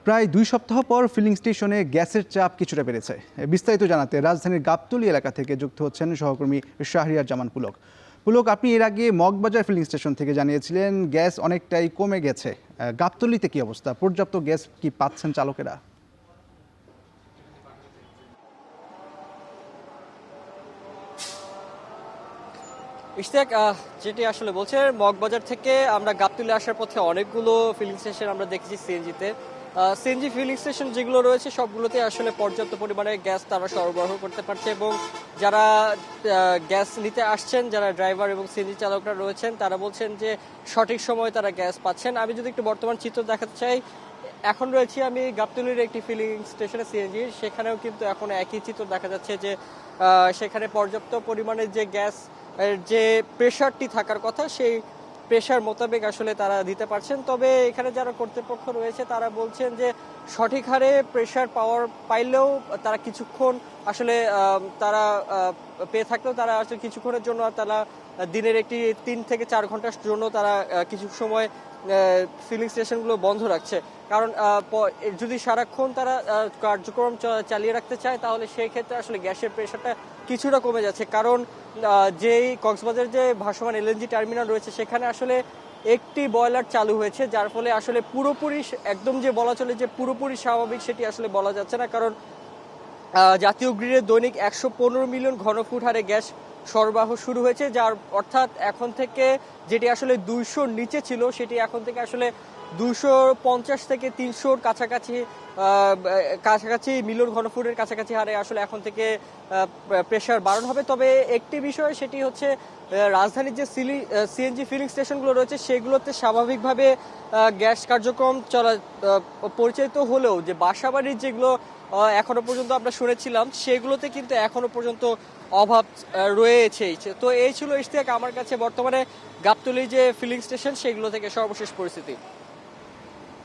প্রায় 2 সপ্তাহ পর ফিলিং স্টেশনে গ্যাসের চাপ কিছুটা বেড়েছে। বিস্তারিত জানাতে রাজধানীর গাবতলী এলাকা থেকে যুক্ত হচ্ছেন সহকর্মী শাহরিয়ার জামান পুলক। পুলক, আপনি এর আগে মগবাজার ফিলিং স্টেশন থেকে জানিয়েছিলেন গ্যাস অনেকটাই কমে গেছে। গাবতলীতে কি অবস্থা? পর্যাপ্ত গ্যাস কি পাচ্ছেন চালকেরা? ইশতিয়াক, যেটি আসলে বলছে, মগবাজার থেকে আমরা গাবতলী আসার পথে অনেকগুলো ফিলিং স্টেশন আমরা দেখেছি সিএনজিতে। সিএনজি ফিলিং স্টেশন যেগুলো রয়েছে সবগুলোতে আসলে পর্যাপ্ত পরিমাণে গ্যাস তারা সরবরাহ করতে পারছে এবং যারা গ্যাস নিতে আসছেন, যারা ড্রাইভার এবং সিএনজি চালকরা রয়েছেন, তারা বলছেন যে সঠিক সময়ে তারা গ্যাস পাচ্ছেন। আমি যদি একটু বর্তমান চিত্র দেখাতে চাই, এখন রয়েছি আমি গাবতলীর একটি ফিলিং স্টেশনে সিএনজির। সেখানেও কিন্তু এখন একই চিত্র দেখা যাচ্ছে যে সেখানে পর্যাপ্ত পরিমাণে যে গ্যাস যে প্রেশারটি থাকার কথা, সেই প্রেশার মোতাবেক আসলে তারা দিতে পারছেন। তবে এখানে যারা কর্তৃপক্ষ রয়েছে তারা বলছেন যে সঠিক হারে প্রেশার পাইলেও তারা কিছুক্ষণ আসলে তারা পেয়ে থাকলেও তারা আসলে কিছুক্ষণের জন্য তারা দিনের একটি 3 থেকে 4 ঘন্টার জন্য তারা কিছু সময় ফিলিং স্টেশনগুলো বন্ধ রাখছে। কারণ যদি সারাক্ষণ তারা কার্যক্রম চালিয়ে রাখতে চায় তাহলে সেই ক্ষেত্রে আসলে গ্যাসের প্রেশারটা কিছুটা কমে যাচ্ছে। কারণ যেই কক্সবাজার যে ভাসমান এলএনজি টার্মিনাল রয়েছে সেখানে আসলে একটি বয়লার চালু হয়েছে, যার ফলে আসলে পুরোপুরি একদম যে বলা চলে যে পুরোপুরি স্বাভাবিক সেটি আসলে বলা যাচ্ছে না। কারণ জাতীয় গ্রিডে দৈনিক 115 মিলিয়ন ঘনফুট হারে গ্যাস সরবরাহ শুরু হয়েছে, যার অর্থাৎ এখন থেকে যেটি আসলে 200-র নিচে ছিল সেটি এখন থেকে আসলে 250 থেকে 300-র কাছাকাছি মিলিয়ন ঘনফুটের কাছাকাছি হারে আসলে এখন থেকে প্রেশার বাড়ানো হবে। তবে একটি বিষয়, সেটি হচ্ছে রাজধানীর যে সিএনজি ফিলিং স্টেশনগুলো রয়েছে সেগুলোতে স্বাভাবিকভাবে গ্যাস কার্যক্রম পরিচালিত হলেও যে বাসাবাড়ির যেগুলো এখনো পর্যন্ত আমরা শুনেছিলাম সেগুলোতে কিন্তু এখনো পর্যন্ত অভাব রয়েছে। তো এই ছিল ইশতিয়াক আমার কাছে বর্তমানে গাবতলী যে ফিলিং স্টেশন সেগুলো থেকে সর্বশেষ পরিস্থিতি।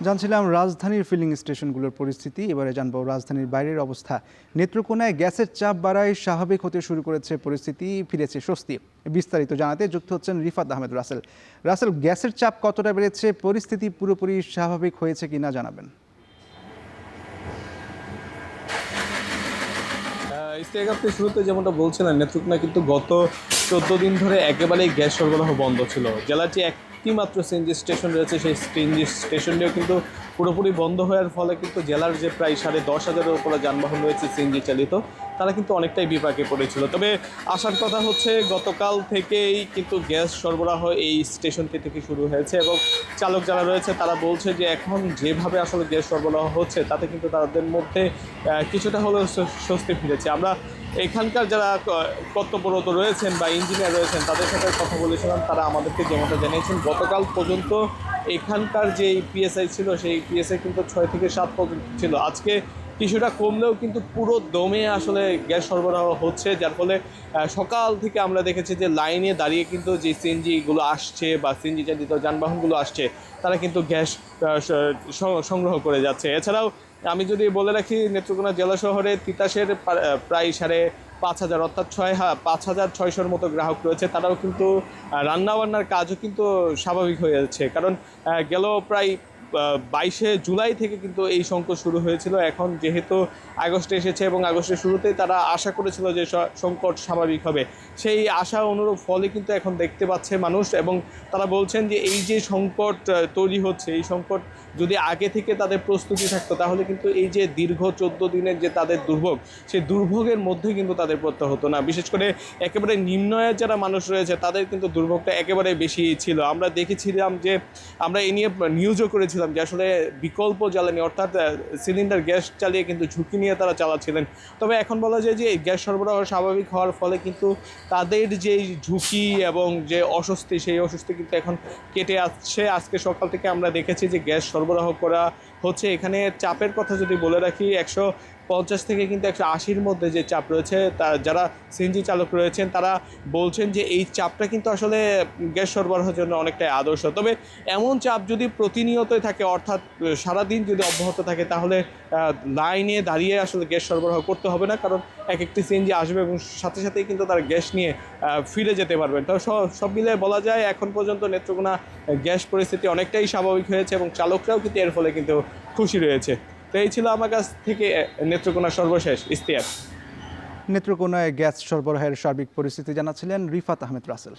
জানছিলাম রাজধানীর ফিলিং স্টেশনগুলোর পরিস্থিতি। এবারে জানবো রাজধানীর বাইরের অবস্থা। নেত্রকোনায় গ্যাসের চাপ বাড়ায় স্বাভাবিক হতে শুরু করেছে পরিস্থিতি, ফিরেছে স্বস্তি। বিস্তারিত জানাতে যুক্ত হচ্ছেন রিফাত আহমেদ রাসেল। রাসেল, গ্যাসের চাপ কতটা বেড়েছে, পরিস্থিতি পুরোপুরি স্বাভাবিক হয়েছে কিনা জানাবেন। আপনি শুরুতে যেমনটা বলছিলেন, নেত্রকোনা কিন্তু গত 14 দিন ধরে একেবারেই গ্যাস সরবরাহ বন্ধ ছিল। জেলার যে একটি মাত্র সিএনজি স্টেশন রয়েছে সেই সিএনজি স্টেশনটিও কিন্তু পুরোপুরি বন্ধ হওয়ার ফলে কিন্তু জেলার যে প্রায় 10,500-এর উপরে যানবাহন রয়েছে সিএনজি চালিত, তারা কিন্তু অনেকটাই বিপাকে পড়েছিল। তবে আসার কথা হচ্ছে গতকাল থেকেই কিন্তু গ্যাস সরবরাহ এই স্টেশনটি থেকে শুরু হয়েছে এবং চালক যারা রয়েছে তারা বলছে যে এখন যেভাবে আসলে গ্যাস সরবরাহ হচ্ছে তাতে কিন্তু তাদের মধ্যে কিছুটা হলেও স্বস্তি ফিরেছে। আমরা এখানকার যারা কর্তব্যরত রয়েছেন বা ইঞ্জিনিয়ার রয়েছেন তাদের সাথে কথা বলেছিলাম, তারা আমাদেরকে যেমনটা জানিয়েছেন গতকাল পর্যন্ত এখানকার যে পিএসআই ছিল সেই পিএসআই কিন্তু 6 থেকে 7 পর্যন্ত ছিল। আজকে কিছুটা কমলেও কিন্তু পুরো দমে আসলে গ্যাস সরবরাহ হচ্ছে, যার ফলে সকাল থেকে আমরা দেখেছি যে লাইনে দাঁড়িয়ে কিন্তু যে সিএনজিগুলো আসছে বা সিএনজি চালিত যানবাহনগুলো আসছে তারা কিন্তু গ্যাস সংগ্রহ করে যাচ্ছে। এছাড়াও আমি যদি বলে রাখি, নেত্রকোনা জেলা শহরে তিতাসের প্রায় 5,500 অর্থাৎ 5,600-র মতো গ্রাহক রয়েছে। তারাও কিন্তু রান্নাবান্নার কাজও কিন্তু স্বাভাবিক হয়ে যাচ্ছে। কারণ গেল প্রায় 22শে জুলাই থেকে কিন্তু এই সংকট শুরু হয়েছিল। এখন যেহেতু আগস্টে এসেছে এবং আগস্টের শুরুতেই তারা আশা করেছিল যে সংকট স্বাভাবিক হবে, সেই আশা অনুরূপ ফলে কিন্তু এখন দেখতে পাচ্ছে মানুষ। এবং তারা বলছেন যে এই যে সংকট তৈরি হচ্ছে, এই সংকট যদি আগে থেকে তাদের প্রস্তুতি থাকতো তাহলে কিন্তু এই যে দীর্ঘ 14 দিনের যে তাদের দুর্ভোগ, সেই দুর্ভোগের মধ্যে কিন্তু তাদের পড়তে হতো না। বিশেষ করে একেবারে নিম্ন আয়ের যারা মানুষ রয়েছে তাদের কিন্তু দুর্ভোগটা একেবারে বেশি ছিল। আমরা দেখেছিলাম যে আমরা এ নিয়ে নিউজও করেছিলাম যে আসলে বিকল্প জ্বালানি অর্থাৎ সিলিন্ডার গ্যাস চালিয়ে কিন্তু ঝুঁকি নিয়ে তারা চালাচ্ছিলেন। তবে এখন বলা যায় যে এই গ্যাস সরবরাহ স্বাভাবিক হওয়ার ফলে কিন্তু তাদের যেই ঝুঁকি এবং যে অস্বস্তি, সেই অস্বস্তি কিন্তু এখন কেটে আসছে। আজকে সকাল থেকে আমরা দেখেছি যে গ্যাস সরবরাহ করা হচ্ছে। এখানে চাপের কথা যদি বলে রাখি, 150 থেকে কিন্তু 180-র মধ্যে যে চাপ রয়েছে, যারা সিএনজি চালক রয়েছেন তারা বলছেন যে এই চাপটা কিন্তু আসলে গ্যাস সরবরাহের জন্য অনেকটাই আদর্শ। তবে এমন চাপ যদি প্রতিনিয়তই থাকে, অর্থাৎ সারাদিন যদি অব্যাহত থাকে, তাহলে লাইনে দাঁড়িয়ে আসলে গ্যাস সরবরাহ করতে হবে না। কারণ একটি সিএনজি আসবে এবং সাথে সাথেই কিন্তু তারা গ্যাস নিয়ে ফিরে যেতে পারবেন। তো সব মিলে বলা যায় এখন পর্যন্ত নেত্রকোনা গ্যাস পরিস্থিতি অনেকটাই স্বাভাবিক হয়েছে এবং চালকরাও কিন্তু এর ফলে কিন্তু খুশি রয়েছে। তো এই ছিল আমার কাছ থেকে নেত্রকোনার সর্বশেষ ইশতিয়াক। নেত্রকোনায় গ্যাস সরবরাহের সার্বিক পরিস্থিতি জানাচ্ছিলেন রিফাত আহমেদ রাসেল।